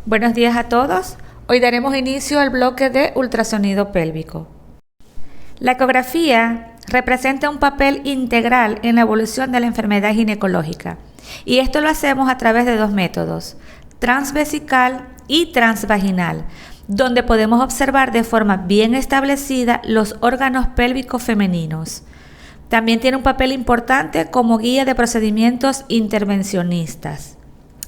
Buenos días a todos. Hoy daremos inicio al bloque de ultrasonido pélvico. La ecografía representa un papel integral en la evolución de la enfermedad ginecológica, y esto lo hacemos a través de dos métodos, transvesical y transvaginal, donde podemos observar de forma bien establecida los órganos pélvicos femeninos. También tiene un papel importante como guía de procedimientos intervencionistas.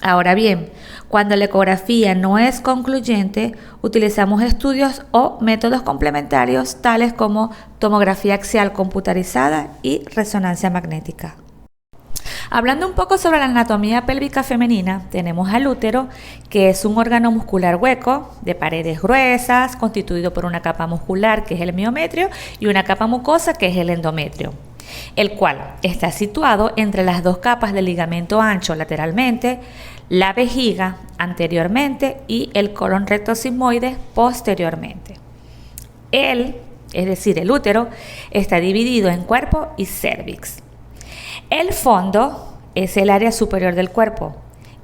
Ahora bien, cuando la ecografía no es concluyente, utilizamos estudios o métodos complementarios tales como tomografía axial computarizada y resonancia magnética. Hablando un poco sobre la anatomía pélvica femenina, tenemos al útero, que es un órgano muscular hueco de paredes gruesas, constituido por una capa muscular que es el miometrio y una capa mucosa que es el endometrio, el cual está situado entre las dos capas del ligamento ancho lateralmente, la vejiga anteriormente y el colon rectosigmoide posteriormente. El útero, está dividido en cuerpo y cérvix. El fondo es el área superior del cuerpo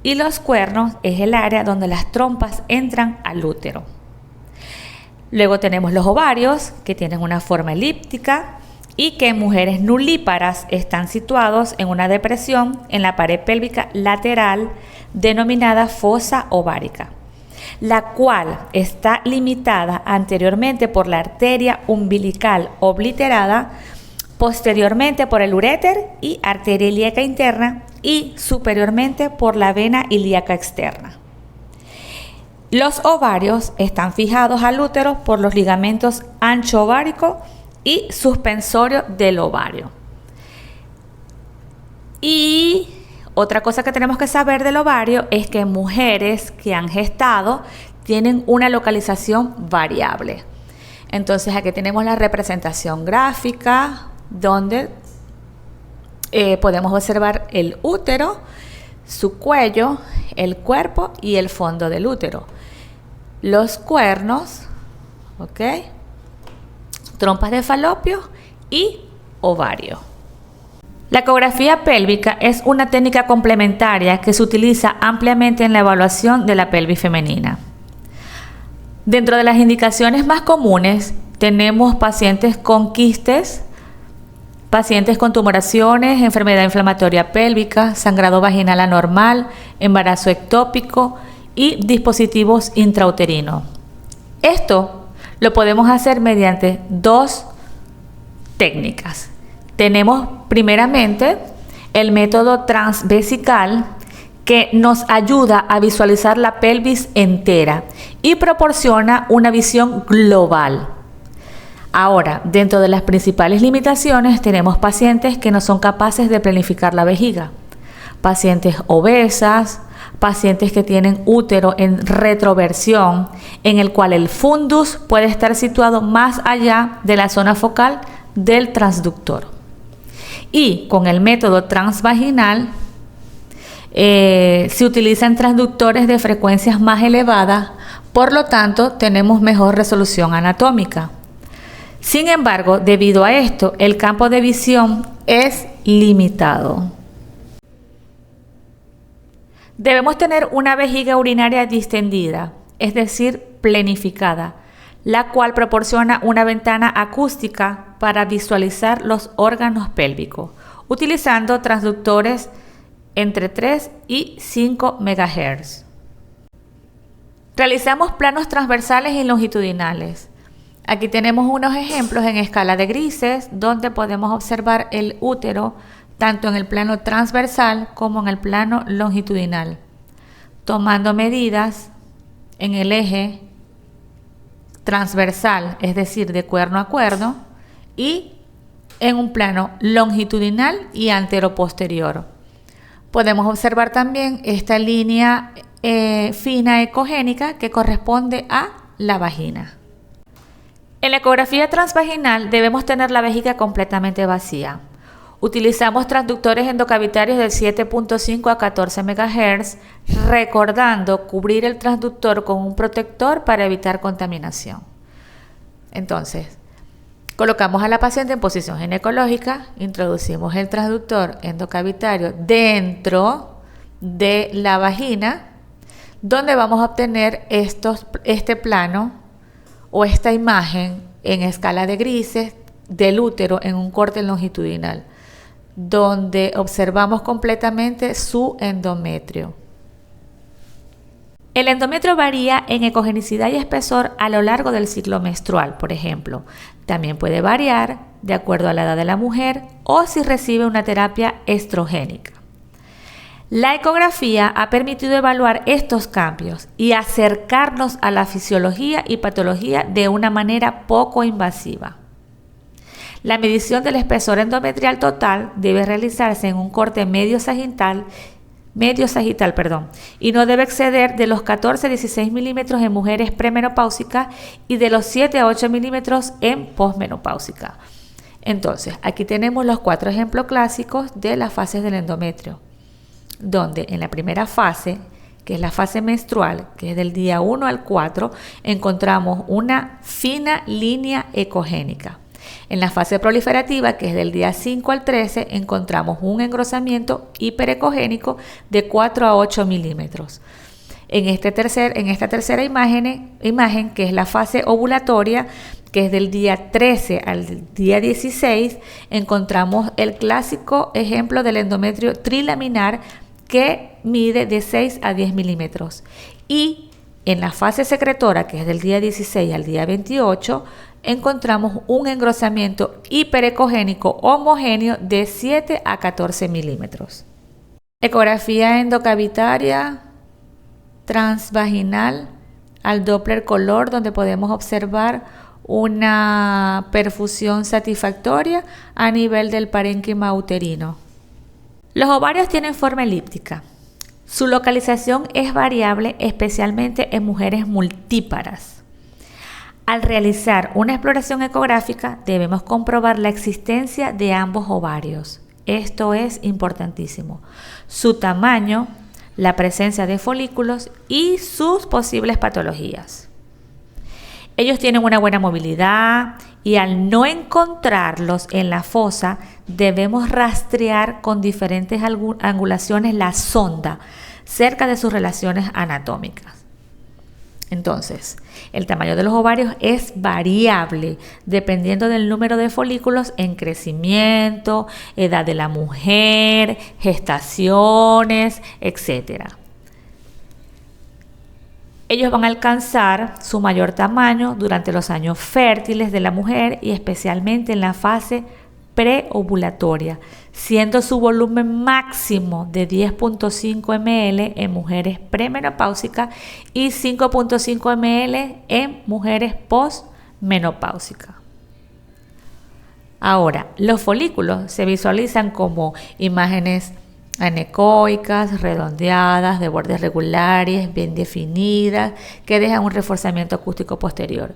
y los cuernos es el área donde las trompas entran al útero. Luego tenemos los ovarios, que tienen una forma elíptica y que en mujeres nulíparas están situados en una depresión en la pared pélvica lateral denominada fosa ovárica, la cual está limitada anteriormente por la arteria umbilical obliterada, posteriormente por el uréter y arteria ilíaca interna y superiormente por la vena ilíaca externa. Los ovarios están fijados al útero por los ligamentos ancho ovárico y suspensorio del ovario. Y otra cosa que tenemos que saber del ovario es que mujeres que han gestado tienen una localización variable. Entonces aquí tenemos la representación gráfica donde podemos observar el útero, su cuello, el cuerpo y el fondo del útero. Los cuernos, trompas de falopio y ovario. La ecografía pélvica es una técnica complementaria que se utiliza ampliamente en la evaluación de la pelvis femenina. Dentro de las indicaciones más comunes tenemos pacientes con quistes, pacientes con tumoraciones, enfermedad inflamatoria pélvica, sangrado vaginal anormal, embarazo ectópico y dispositivos intrauterinos. Esto lo podemos hacer mediante dos técnicas. Tenemos primeramente el método transvesical, que nos ayuda a visualizar la pelvis entera y proporciona una visión global. Ahora, dentro de las principales limitaciones tenemos pacientes que no son capaces de planificar la vejiga, pacientes obesas, pacientes que tienen útero en retroversión, en el cual el fundus puede estar situado más allá de la zona focal del transductor. Y con el método transvaginal se utilizan transductores de frecuencias más elevadas, por lo tanto tenemos mejor resolución anatómica. Sin embargo, debido a esto, el campo de visión es limitado. Debemos tener una vejiga urinaria distendida, es decir, planificada, la cual proporciona una ventana acústica para visualizar los órganos pélvicos, utilizando transductores entre 3 y 5 MHz. Realizamos planos transversales y longitudinales. Aquí tenemos unos ejemplos en escala de grises, donde podemos observar el útero tanto en el plano transversal como en el plano longitudinal, tomando medidas en el eje transversal, es decir, de cuerno a cuerno, y en un plano longitudinal y anteroposterior. Podemos observar también esta línea fina ecogénica que corresponde a la vagina. En la ecografía transvaginal debemos tener la vejiga completamente vacía. Utilizamos transductores endocavitarios de 7.5 a 14 MHz, recordando cubrir el transductor con un protector para evitar contaminación. Entonces, colocamos a la paciente en posición ginecológica, introducimos el transductor endocavitario dentro de la vagina, donde vamos a obtener este plano o esta imagen en escala de grises del útero en un corte longitudinal, donde observamos completamente su endometrio. El endometrio varía en ecogenicidad y espesor a lo largo del ciclo menstrual, por ejemplo. También puede variar de acuerdo a la edad de la mujer o si recibe una terapia estrogénica. La ecografía ha permitido evaluar estos cambios y acercarnos a la fisiología y patología de una manera poco invasiva. La medición del espesor endometrial total debe realizarse en un corte medio sagital, y no debe exceder de los 14 a 16 milímetros en mujeres premenopáusicas y de los 7 a 8 milímetros en posmenopáusicas. Entonces, aquí tenemos los 4 ejemplos clásicos de las fases del endometrio, donde en la primera fase, que es la fase menstrual, que es del día 1 al 4, encontramos una fina línea ecogénica. En la fase proliferativa, que es del día 5 al 13, encontramos un engrosamiento hiperecogénico de 4 a 8 milímetros. En esta tercera imagen, que es la fase ovulatoria, que es del día 13 al día 16, encontramos el clásico ejemplo del endometrio trilaminar que mide de 6 a 10 milímetros. Y en la fase secretora, que es del día 16 al día 28, encontramos un engrosamiento hiperecogénico homogéneo de 7 a 14 milímetros. Ecografía endocavitaria transvaginal al Doppler color, donde podemos observar una perfusión satisfactoria a nivel del parénquima uterino. Los ovarios tienen forma elíptica. Su localización es variable, especialmente en mujeres multíparas. Al realizar una exploración ecográfica, debemos comprobar la existencia de ambos ovarios. Esto es importantísimo. Su tamaño, la presencia de folículos y sus posibles patologías. Ellos tienen una buena movilidad y al no encontrarlos en la fosa, debemos rastrear con diferentes angulaciones la sonda cerca de sus relaciones anatómicas. Entonces, el tamaño de los ovarios es variable dependiendo del número de folículos en crecimiento, edad de la mujer, gestaciones, etc. Ellos van a alcanzar su mayor tamaño durante los años fértiles de la mujer y especialmente en la fase preovulatoria, siendo su volumen máximo de 10.5 ml en mujeres premenopáusicas y 5.5 ml en mujeres posmenopáusicas. Ahora, los folículos se visualizan como imágenes anecoicas, redondeadas, de bordes regulares, bien definidas, que dejan un reforzamiento acústico posterior.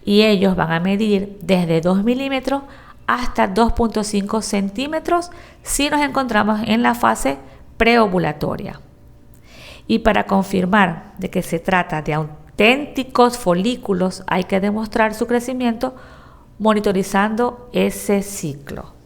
Y ellos van a medir desde 2 milímetros hasta 2.5 centímetros si nos encontramos en la fase preovulatoria. Y para confirmar de que se trata de auténticos folículos, hay que demostrar su crecimiento monitorizando ese ciclo.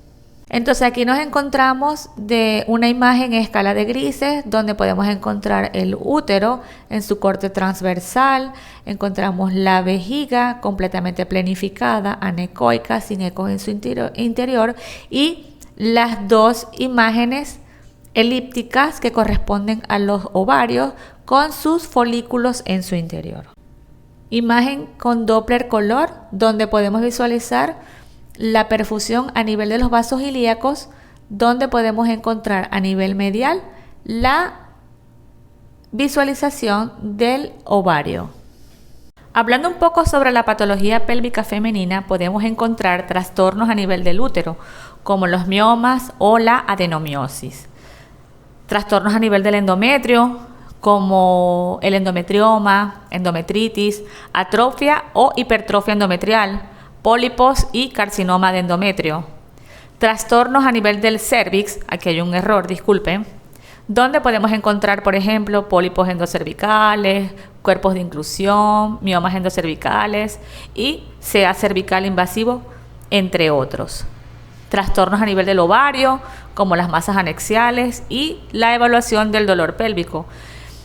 Entonces aquí nos encontramos de una imagen en escala de grises donde podemos encontrar el útero en su corte transversal, encontramos la vejiga completamente planificada, anecoica, sin ecos en su interior y las dos imágenes elípticas que corresponden a los ovarios con sus folículos en su interior. Imagen con Doppler color donde podemos visualizar la perfusión a nivel de los vasos ilíacos, donde podemos encontrar a nivel medial la visualización del ovario. Hablando un poco sobre la patología pélvica femenina, podemos encontrar trastornos a nivel del útero, como los miomas o la adenomiosis. Trastornos a nivel del endometrio, como el endometrioma, endometritis, atrofia o hipertrofia endometrial, pólipos y carcinoma de endometrio. Trastornos a nivel del cérvix, aquí hay un error, disculpen, donde podemos encontrar, por ejemplo, pólipos endocervicales, cuerpos de inclusión, miomas endocervicales y CA cervical invasivo, entre otros. Trastornos a nivel del ovario, como las masas anexiales y la evaluación del dolor pélvico.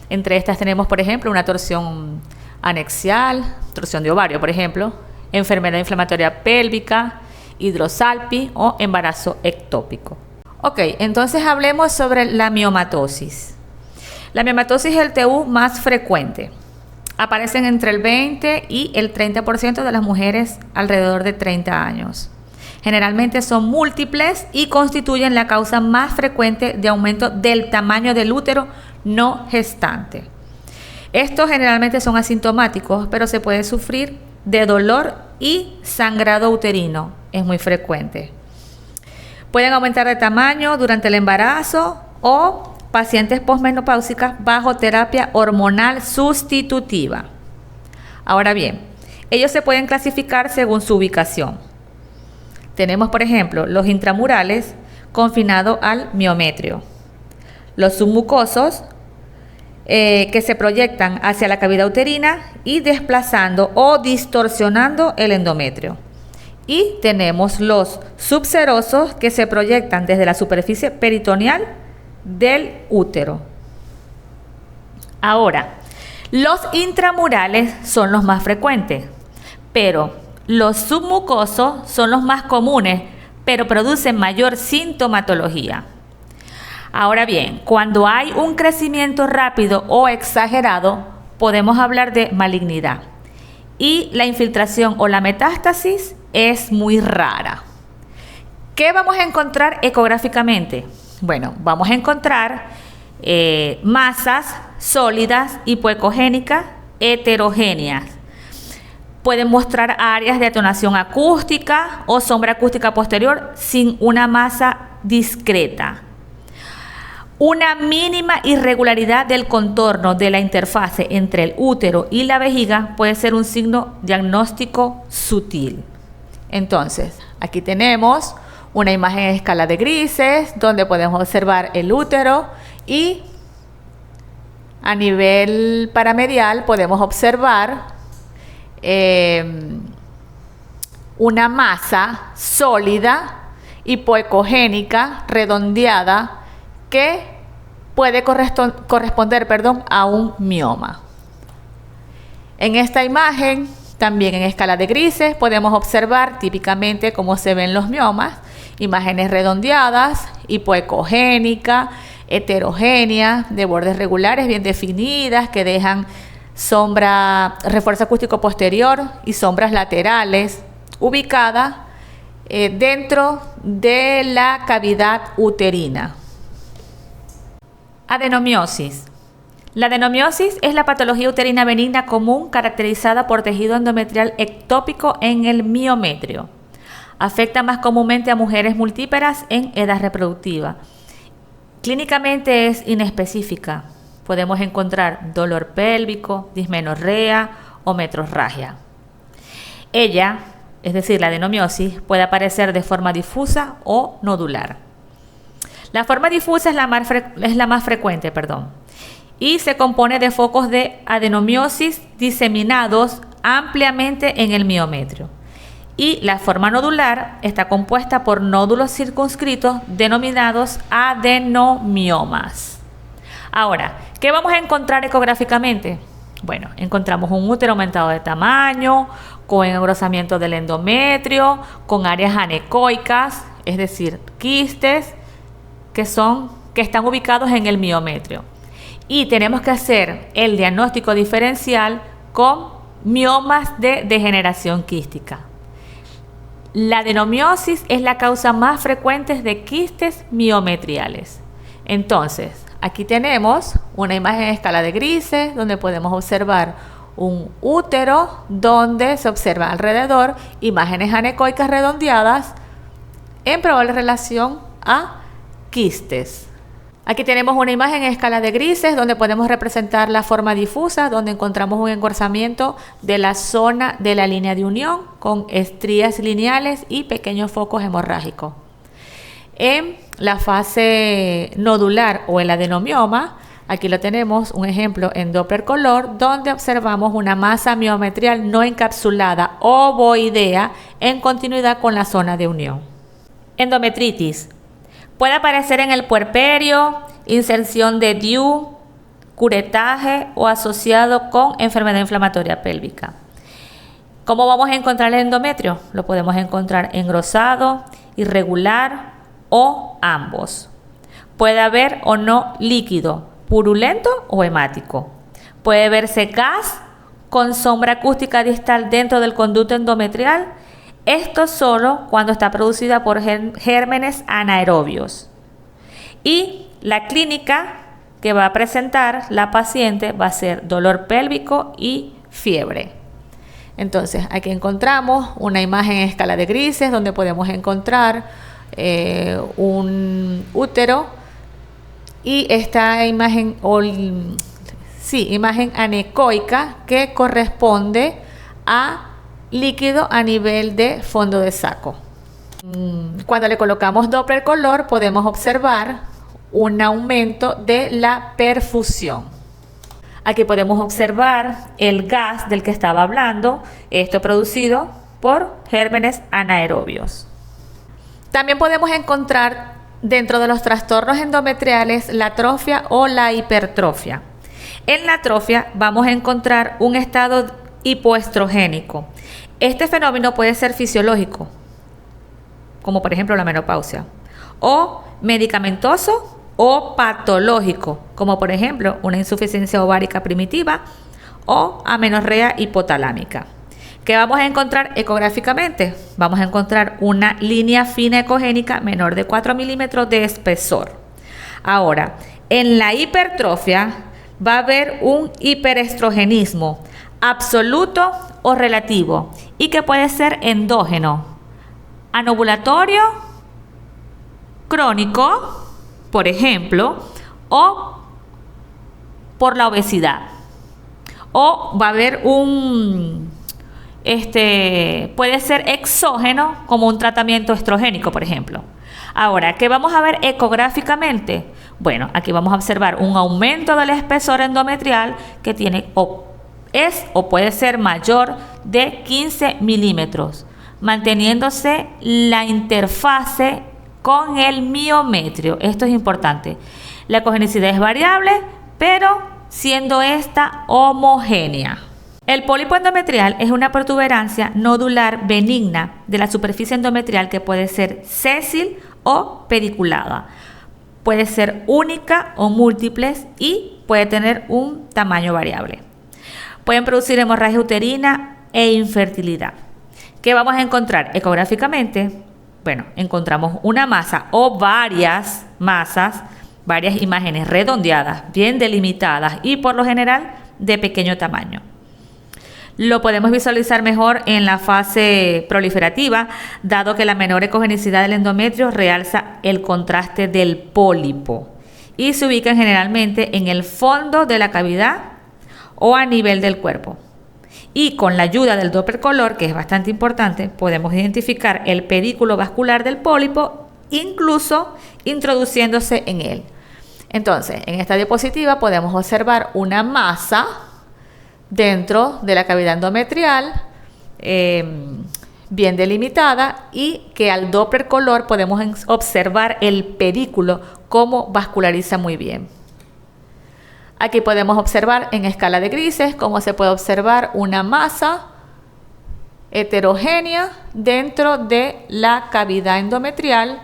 Entre estas tenemos, por ejemplo, una torsión anexial, torsión de ovario, por ejemplo, enfermedad inflamatoria pélvica, hidrosalpi o embarazo ectópico. Ok, entonces hablemos sobre la miomatosis. La miomatosis es el TU más frecuente. Aparecen entre el 20 y el 30% de las mujeres alrededor de 30 años. Generalmente son múltiples y constituyen la causa más frecuente de aumento del tamaño del útero no gestante. Estos generalmente son asintomáticos, pero se puede sufrir de dolor y sangrado uterino. Es muy frecuente. Pueden aumentar de tamaño durante el embarazo o pacientes posmenopáusicas bajo terapia hormonal sustitutiva. Ahora bien, ellos se pueden clasificar según su ubicación. Tenemos, por ejemplo, los intramurales confinados al miometrio, los submucosos que se proyectan hacia la cavidad uterina y desplazando o distorsionando el endometrio. Y tenemos los subserosos que se proyectan desde la superficie peritoneal del útero. Ahora, los intramurales son los más frecuentes, pero los submucosos son los más comunes, pero producen mayor sintomatología. Ahora bien, cuando hay un crecimiento rápido o exagerado, podemos hablar de malignidad. Y la infiltración o la metástasis es muy rara. ¿Qué vamos a encontrar ecográficamente? Bueno, vamos a encontrar masas sólidas hipoecogénicas heterogéneas. Pueden mostrar áreas de atonación acústica o sombra acústica posterior sin una masa discreta. Una mínima irregularidad del contorno de la interfase entre el útero y la vejiga puede ser un signo diagnóstico sutil. Entonces, aquí tenemos una imagen en escala de grises donde podemos observar el útero y a nivel paramedial podemos observar una masa sólida hipoecogénica redondeada que puede corresponder a un mioma. En esta imagen, también en escala de grises, podemos observar típicamente cómo se ven los miomas, imágenes redondeadas, hipoecogénicas, heterogéneas, de bordes regulares bien definidas, que dejan refuerzo acústico posterior y sombras laterales, ubicadas dentro de la cavidad uterina. Adenomiosis. La adenomiosis es la patología uterina benigna común caracterizada por tejido endometrial ectópico en el miometrio. Afecta más comúnmente a mujeres multíperas en edad reproductiva. Clínicamente es inespecífica. Podemos encontrar dolor pélvico, dismenorrea o metrorragia. Ella, es decir, la adenomiosis, puede aparecer de forma difusa o nodular. La forma difusa es la más frecuente, y se compone de focos de adenomiosis diseminados ampliamente en el miometrio. Y la forma nodular está compuesta por nódulos circunscritos denominados adenomiomas. Ahora, ¿qué vamos a encontrar ecográficamente? Bueno, encontramos un útero aumentado de tamaño, con engrosamiento del endometrio, con áreas anecoicas, es decir, quistes, que están ubicados en el miometrio. Y tenemos que hacer el diagnóstico diferencial con miomas de degeneración quística. La adenomiosis es la causa más frecuente de quistes miometriales. Entonces, aquí tenemos una imagen en escala de grises donde podemos observar un útero donde se observa alrededor imágenes anecoicas redondeadas en probable relación a quistes. Aquí tenemos una imagen en escala de grises donde podemos representar la forma difusa, donde encontramos un engrosamiento de la zona de la línea de unión con estrías lineales y pequeños focos hemorrágicos. En la fase nodular o el adenomioma, aquí lo tenemos, un ejemplo en Doppler color, donde observamos una masa miometrial no encapsulada ovoidea en continuidad con la zona de unión. Endometritis. Puede aparecer en el puerperio, inserción de DIU curetaje o asociado con enfermedad inflamatoria pélvica. ¿Cómo vamos a encontrar el endometrio? Lo podemos encontrar engrosado, irregular o ambos. Puede haber o no líquido, purulento o hemático. Puede verse gas con sombra acústica distal dentro del conducto endometrial. Esto solo cuando está producida por gérmenes anaerobios. Y la clínica que va a presentar la paciente va a ser dolor pélvico y fiebre. Entonces, aquí encontramos una imagen en escala de grises donde podemos encontrar un útero y esta imagen, imagen anecoica que corresponde a líquido a nivel de fondo de saco. Cuando le colocamos Doppler color podemos observar un aumento de la perfusión. Aquí podemos observar el gas del que estaba hablando, esto producido por gérmenes anaerobios. También podemos encontrar dentro de los trastornos endometriales la atrofia o la hipertrofia. En la atrofia vamos a encontrar un estado hipoestrogénico. Este fenómeno puede ser fisiológico, como por ejemplo la menopausia, o medicamentoso o patológico, como por ejemplo una insuficiencia ovárica primitiva o amenorrea hipotalámica. ¿Qué vamos a encontrar ecográficamente? Vamos a encontrar una línea fina ecogénica menor de 4 milímetros de espesor. Ahora, en la hipertrofia va a haber un hiperestrogenismo absoluto o relativo y que puede ser endógeno, anovulatorio, crónico, por ejemplo, o por la obesidad. O va a haber puede ser exógeno como un tratamiento estrogénico, por ejemplo. Ahora, ¿qué vamos a ver ecográficamente? Bueno, aquí vamos a observar un aumento del espesor endometrial que tiene o puede ser mayor de 15 milímetros, manteniéndose la interfase con el miometrio. Esto es importante. La ecogenicidad es variable, pero siendo esta homogénea. El pólipo endometrial es una protuberancia nodular benigna de la superficie endometrial que puede ser sésil o pediculada. Puede ser única o múltiples y puede tener un tamaño variable. Pueden producir hemorragia uterina e infertilidad. ¿Qué vamos a encontrar ecográficamente? Bueno, encontramos una masa o varias masas, varias imágenes redondeadas, bien delimitadas y por lo general de pequeño tamaño. Lo podemos visualizar mejor en la fase proliferativa, dado que la menor ecogenicidad del endometrio realza el contraste del pólipo y se ubican generalmente en el fondo de la cavidad o a nivel del cuerpo. Y con la ayuda del Doppler color, que es bastante importante, podemos identificar el pedículo vascular del pólipo, incluso introduciéndose en él. Entonces, en esta diapositiva podemos observar una masa dentro de la cavidad endometrial, bien delimitada, y que al Doppler color podemos observar el pedículo cómo vasculariza muy bien. Aquí podemos observar en escala de grises cómo se puede observar una masa heterogénea dentro de la cavidad endometrial,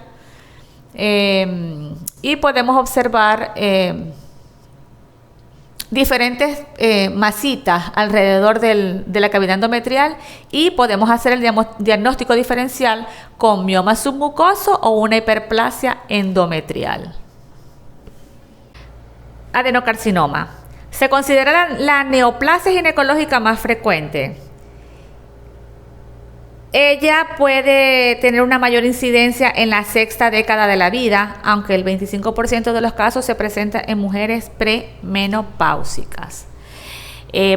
y podemos observar diferentes masitas alrededor de la cavidad endometrial y podemos hacer el diagnóstico diferencial con mioma submucoso o una hiperplasia endometrial. Adenocarcinoma. Se considera la neoplasia ginecológica más frecuente. Ella puede tener una mayor incidencia en la sexta década de la vida, aunque el 25% de los casos se presenta en mujeres premenopáusicas.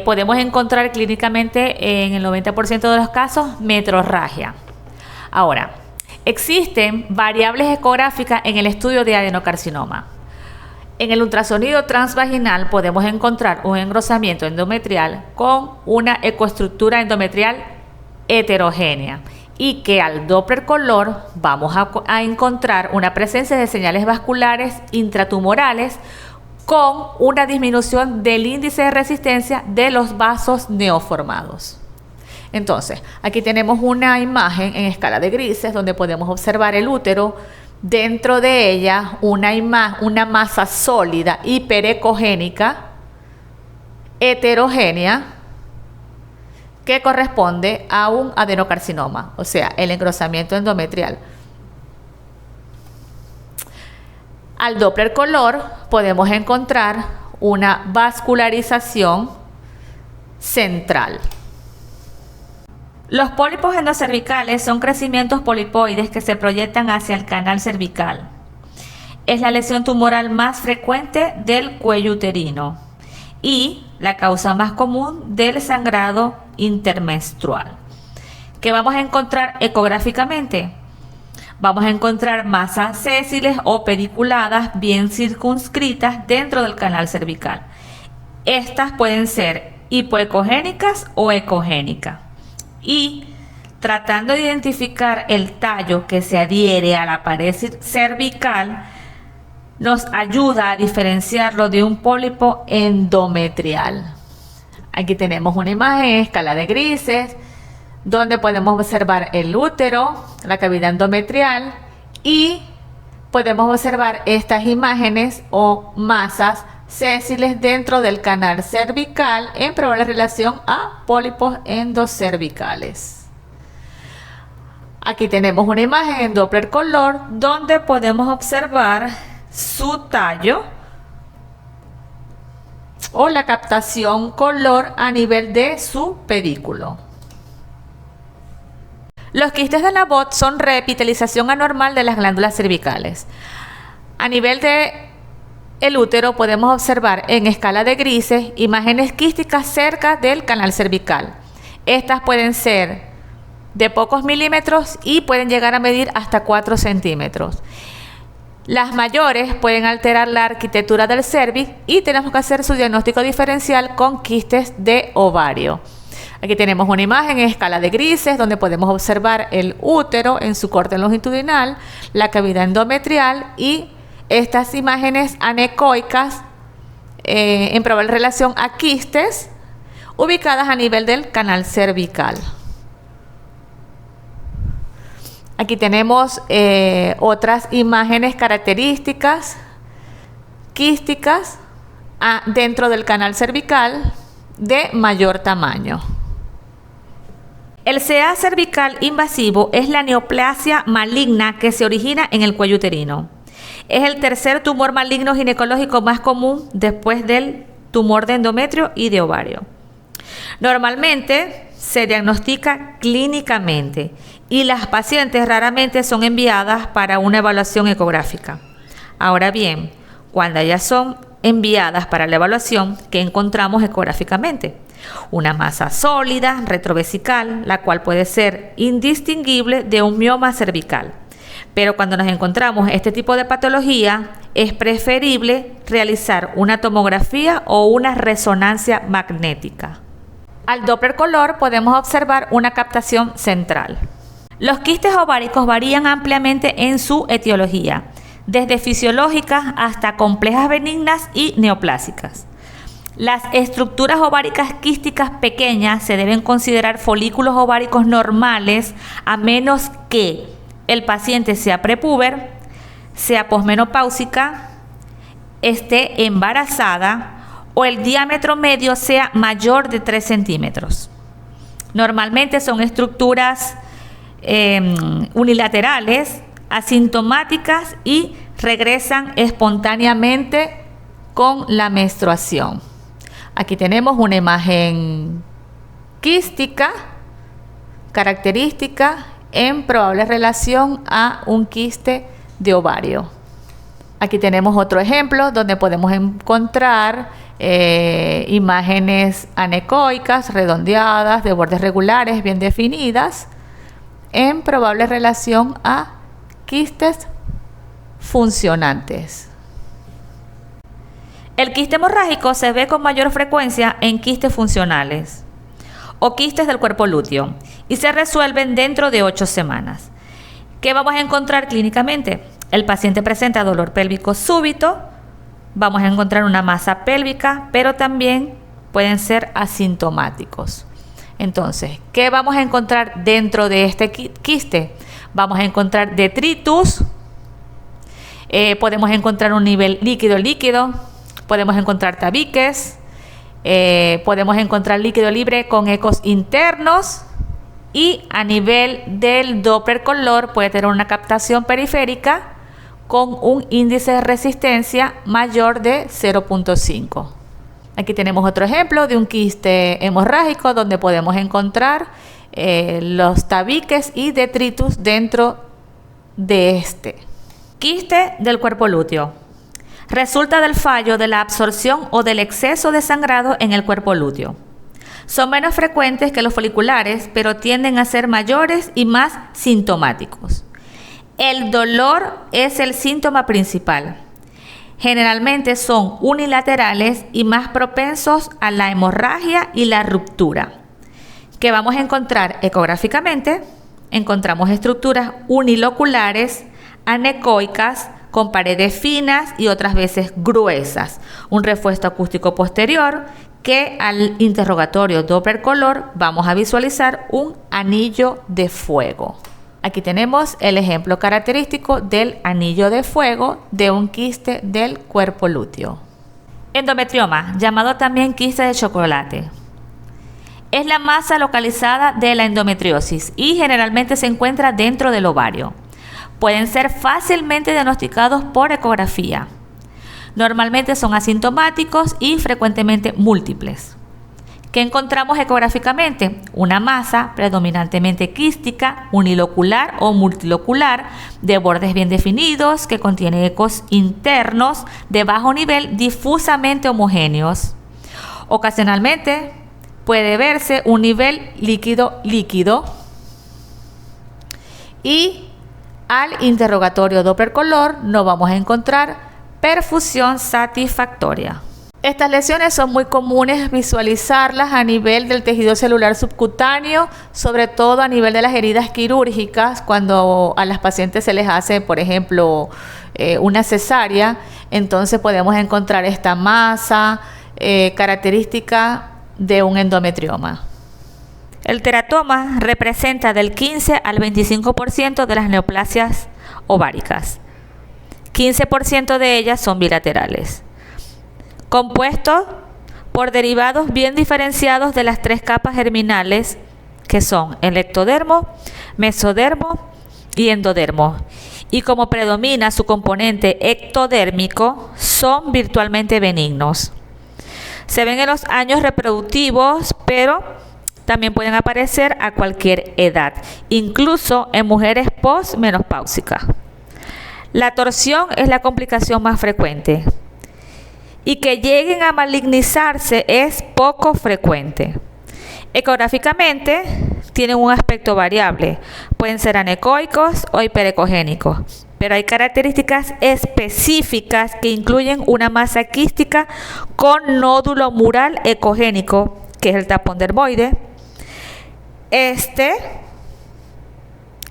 Podemos encontrar clínicamente en el 90% de los casos metrorragia. Ahora, existen variables ecográficas en el estudio de adenocarcinoma. En el ultrasonido transvaginal podemos encontrar un engrosamiento endometrial con una ecoestructura endometrial heterogénea y que al Doppler color vamos a encontrar una presencia de señales vasculares intratumorales con una disminución del índice de resistencia de los vasos neoformados. Entonces, aquí tenemos una imagen en escala de grises donde podemos observar el útero, dentro de ella una masa sólida hiperecogénica, heterogénea, que corresponde a un adenocarcinoma, o sea, el engrosamiento endometrial. Al Doppler color podemos encontrar una vascularización central. Los pólipos endocervicales son crecimientos polipoides que se proyectan hacia el canal cervical. Es la lesión tumoral más frecuente del cuello uterino y la causa más común del sangrado intermenstrual. ¿Qué vamos a encontrar ecográficamente? Vamos a encontrar masas sésiles o pediculadas bien circunscritas dentro del canal cervical. Estas pueden ser hipoecogénicas o ecogénicas. Y tratando de identificar el tallo que se adhiere a la pared cervical, nos ayuda a diferenciarlo de un pólipo endometrial. Aquí tenemos una imagen en escala de grises, donde podemos observar el útero, la cavidad endometrial, y podemos observar estas imágenes o masas sésiles dentro del canal cervical en probable relación a pólipos endocervicales. Aquí tenemos una imagen en Doppler color donde podemos observar su tallo o la captación color a nivel de su pedículo. Los quistes de Labot son reepitelización anormal de las glándulas cervicales. A nivel de el útero podemos observar en escala de grises imágenes quísticas cerca del canal cervical. Estas pueden ser de pocos milímetros y pueden llegar a medir hasta 4 centímetros. Las mayores pueden alterar la arquitectura del cervix y tenemos que hacer su diagnóstico diferencial con quistes de ovario. Aquí tenemos una imagen en escala de grises donde podemos observar el útero en su corte longitudinal, la cavidad endometrial y estas imágenes anecoicas en probable relación a quistes ubicadas a nivel del canal cervical. Aquí tenemos otras imágenes características quísticas dentro del canal cervical de mayor tamaño. El CA cervical invasivo es la neoplasia maligna que se origina en el cuello uterino. Es el tercer tumor maligno ginecológico más común después del tumor de endometrio y de ovario. Normalmente se diagnostica clínicamente y las pacientes raramente son enviadas para una evaluación ecográfica. Ahora bien, cuando ya son enviadas para la evaluación, ¿qué encontramos ecográficamente? Una masa sólida retrovesical, la cual puede ser indistinguible de un mioma cervical. Pero cuando nos encontramos este tipo de patología, es preferible realizar una tomografía o una resonancia magnética. Al Doppler color podemos observar una captación central. Los quistes ováricos varían ampliamente en su etiología, desde fisiológicas hasta complejas benignas y neoplásicas. Las estructuras ováricas quísticas pequeñas se deben considerar folículos ováricos normales a menos que el paciente sea prepúber, sea posmenopáusica, esté embarazada o el diámetro medio sea mayor de 3 centímetros. Normalmente son estructuras unilaterales, asintomáticas y regresan espontáneamente con la menstruación. Aquí tenemos una imagen quística característica en probable relación a un quiste de ovario. Aquí tenemos otro ejemplo donde podemos encontrar imágenes anecoicas, redondeadas, de bordes regulares, bien definidas, en probable relación a quistes funcionantes. El quiste hemorrágico se ve con mayor frecuencia en quistes funcionales o quistes del cuerpo lúteo y se resuelven dentro de 8 semanas. ¿Qué vamos a encontrar clínicamente? El paciente presenta dolor pélvico súbito, vamos a encontrar una masa pélvica, pero también pueden ser asintomáticos. Entonces, ¿qué vamos a encontrar dentro de este quiste? Vamos a encontrar detritus, podemos encontrar un nivel líquido, podemos encontrar tabiques, podemos encontrar líquido libre con ecos internos, y a nivel del Doppler color puede tener una captación periférica con un índice de resistencia mayor de 0.5. Aquí tenemos otro ejemplo de un quiste hemorrágico donde podemos encontrar los tabiques y detritus dentro de este. Quiste del cuerpo lúteo. Resulta del fallo de la absorción o del exceso de sangrado en el cuerpo lúteo. Son menos frecuentes que los foliculares, pero tienden a ser mayores y más sintomáticos. El dolor es el síntoma principal. Generalmente son unilaterales y más propensos a la hemorragia y la ruptura. ¿Qué vamos a encontrar ecográficamente? Encontramos estructuras uniloculares, anecoicas, con paredes finas y otras veces gruesas. Un refuerzo acústico posterior que al interrogatorio Doppler color vamos a visualizar un anillo de fuego. Aquí tenemos el ejemplo característico del anillo de fuego de un quiste del cuerpo lúteo. Endometrioma, llamado también quiste de chocolate. Es la masa localizada de la endometriosis y generalmente se encuentra dentro del ovario. Pueden ser fácilmente diagnosticados por ecografía. Normalmente son asintomáticos y frecuentemente múltiples. ¿Qué encontramos ecográficamente? Una masa predominantemente quística, unilocular o multilocular, de bordes bien definidos, que contiene ecos internos de bajo nivel difusamente homogéneos. Ocasionalmente puede verse un nivel líquido y al interrogatorio Doppler color no vamos a encontrar perfusión satisfactoria. Estas lesiones son muy comunes visualizarlas a nivel del tejido celular subcutáneo, sobre todo a nivel de las heridas quirúrgicas, cuando a las pacientes se les hace, por ejemplo, una cesárea. Entonces podemos encontrar esta masa característica de un endometrioma. El teratoma representa del 15 al 25% de las neoplasias ováricas. 15% de ellas son bilaterales, compuestos por derivados bien diferenciados de las tres capas germinales que son el ectodermo, mesodermo y endodermo. Y como predomina su componente ectodérmico, son virtualmente benignos. Se ven en los años reproductivos, pero también pueden aparecer a cualquier edad, incluso en mujeres posmenopáusicas. La torsión es la complicación más frecuente y que lleguen a malignizarse es poco frecuente. Ecográficamente tienen un aspecto variable, pueden ser anecoicos o hiperecogénicos, pero hay características específicas que incluyen una masa quística con nódulo mural ecogénico, que es el tapón dermoide.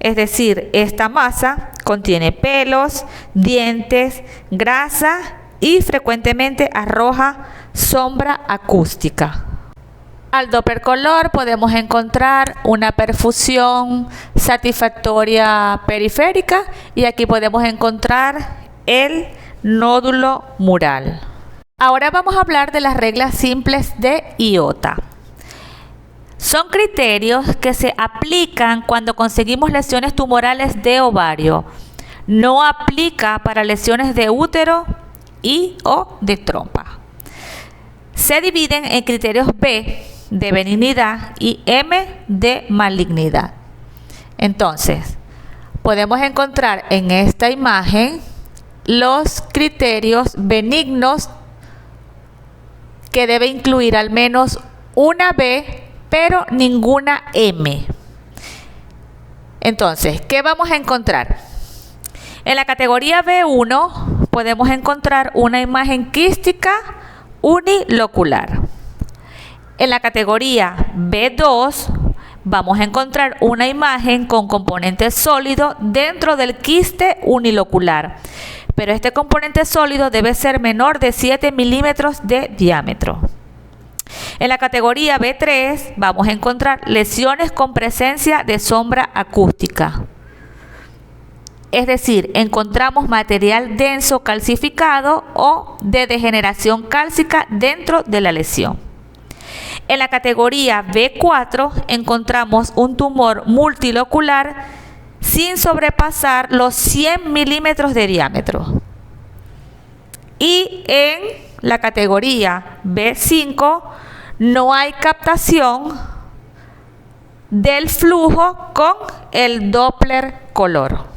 Es decir, esta masa contiene pelos, dientes, grasa y frecuentemente arroja sombra acústica. Al Doppler color podemos encontrar una perfusión satisfactoria periférica y aquí podemos encontrar el nódulo mural. Ahora vamos a hablar de las reglas simples de IOTA. Son criterios que se aplican cuando conseguimos lesiones tumorales de ovario. No aplica para lesiones de útero y o de trompa. Se dividen en criterios B de benignidad y M de malignidad. Entonces, podemos encontrar en esta imagen los criterios benignos que debe incluir al menos una B pero ninguna M. Entonces, ¿qué vamos a encontrar? En la categoría B1 podemos encontrar una imagen quística unilocular. En la categoría B2 vamos a encontrar una imagen con componente sólido dentro del quiste unilocular, pero este componente sólido debe ser menor de 7 milímetros de diámetro. En la categoría B3 vamos a encontrar lesiones con presencia de sombra acústica. Es decir, encontramos material denso calcificado o de degeneración cálcica dentro de la lesión. En la categoría B4 encontramos un tumor multilocular sin sobrepasar los 100 milímetros de diámetro. Y en la categoría B5 no hay captación del flujo con el Doppler color.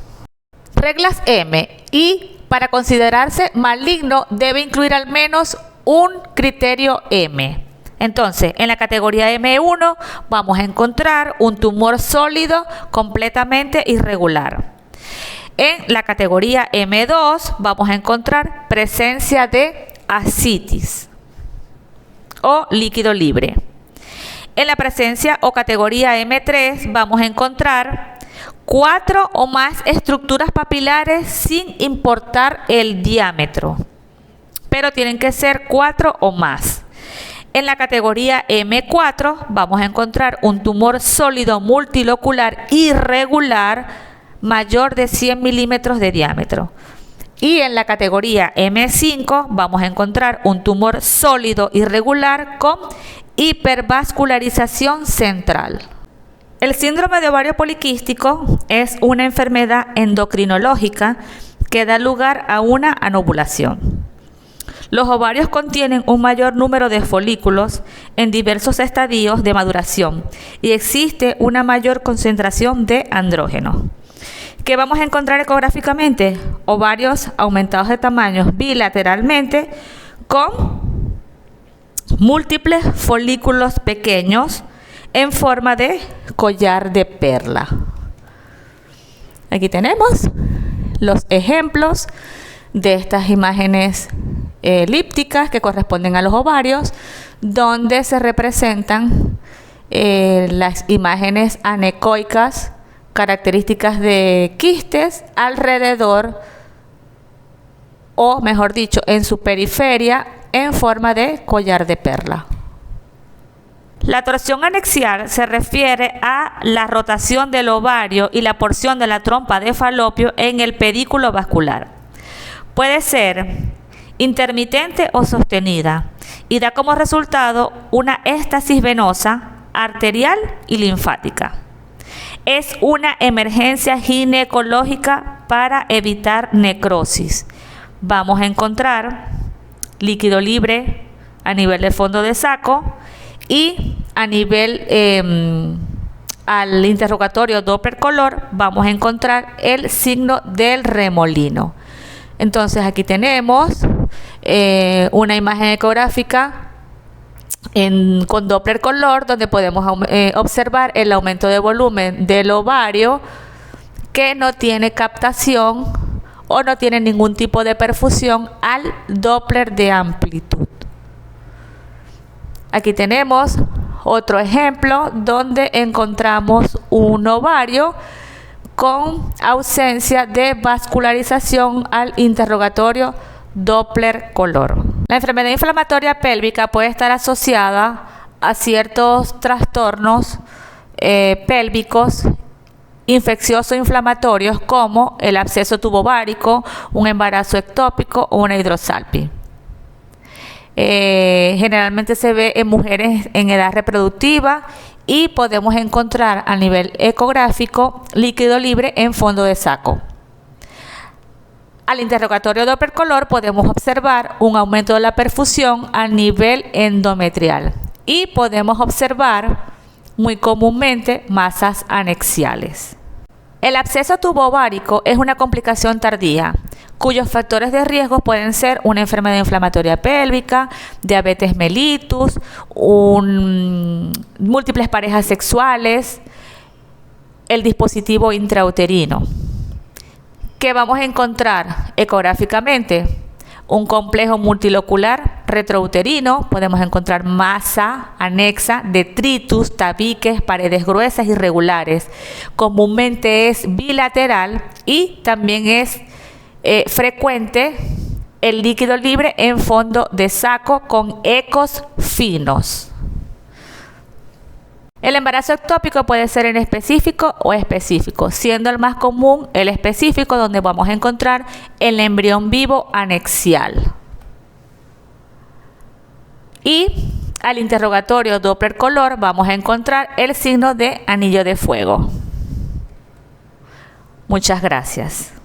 Reglas M. Y para considerarse maligno debe incluir al menos un criterio M. Entonces, en la categoría M1 vamos a encontrar un tumor sólido completamente irregular. En la categoría M2 vamos a encontrar presencia de ascitis o líquido libre. En la presencia o categoría M3 vamos a encontrar 4 o más estructuras papilares sin importar el diámetro, pero tienen que ser 4 o más. En la categoría M4 vamos a encontrar un tumor sólido multilocular irregular mayor de 100 milímetros de diámetro. Y en la categoría M5 vamos a encontrar un tumor sólido irregular con hipervascularización central. El síndrome de ovario poliquístico es una enfermedad endocrinológica que da lugar a una anovulación. Los ovarios contienen un mayor número de folículos en diversos estadios de maduración y existe una mayor concentración de andrógeno. ¿Qué vamos a encontrar ecográficamente? Ovarios aumentados de tamaño bilateralmente con múltiples folículos pequeños en forma de collar de perla. Aquí tenemos los ejemplos de estas imágenes elípticas que corresponden a los ovarios, donde se representan las imágenes anecoicas, características de quistes alrededor, o mejor dicho, en su periferia, en forma de collar de perla. La torsión anexial se refiere a la rotación del ovario y la porción de la trompa de Falopio en el pedículo vascular. Puede ser intermitente o sostenida y da como resultado una éstasis venosa, arterial y linfática. Es una emergencia ginecológica para evitar necrosis. Vamos a encontrar líquido libre a nivel del fondo de saco y a nivel al interrogatorio Doppler color vamos a encontrar el signo del remolino. Entonces aquí tenemos una imagen ecográfica con Doppler color donde podemos observar el aumento de volumen del ovario que no tiene captación o no tiene ningún tipo de perfusión al Doppler de amplitud. Aquí tenemos otro ejemplo donde encontramos un ovario con ausencia de vascularización al interrogatorio Doppler color. La enfermedad inflamatoria pélvica puede estar asociada a ciertos trastornos pélvicos infecciosos inflamatorios como el absceso tubovárico, un embarazo ectópico o una hidrosalpia. Generalmente se ve en mujeres en edad reproductiva y podemos encontrar a nivel ecográfico líquido libre en fondo de saco. Al interrogatorio Doppler color podemos observar un aumento de la perfusión a nivel endometrial y podemos observar muy comúnmente masas anexiales. El absceso tubovárico es una complicación tardía cuyos factores de riesgo pueden ser una enfermedad inflamatoria pélvica, diabetes mellitus, múltiples parejas sexuales, el dispositivo intrauterino. ¿Qué vamos a encontrar ecográficamente? Un complejo multilocular retrouterino, podemos encontrar masa anexa, detritus, tabiques, paredes gruesas irregulares. Comúnmente es bilateral y también es frecuente el líquido libre en fondo de saco con ecos finos. El embarazo ectópico puede ser en específico o específico, siendo el más común el específico, donde vamos a encontrar el embrión vivo anexial. Y al interrogatorio Doppler color vamos a encontrar el signo de anillo de fuego. Muchas gracias.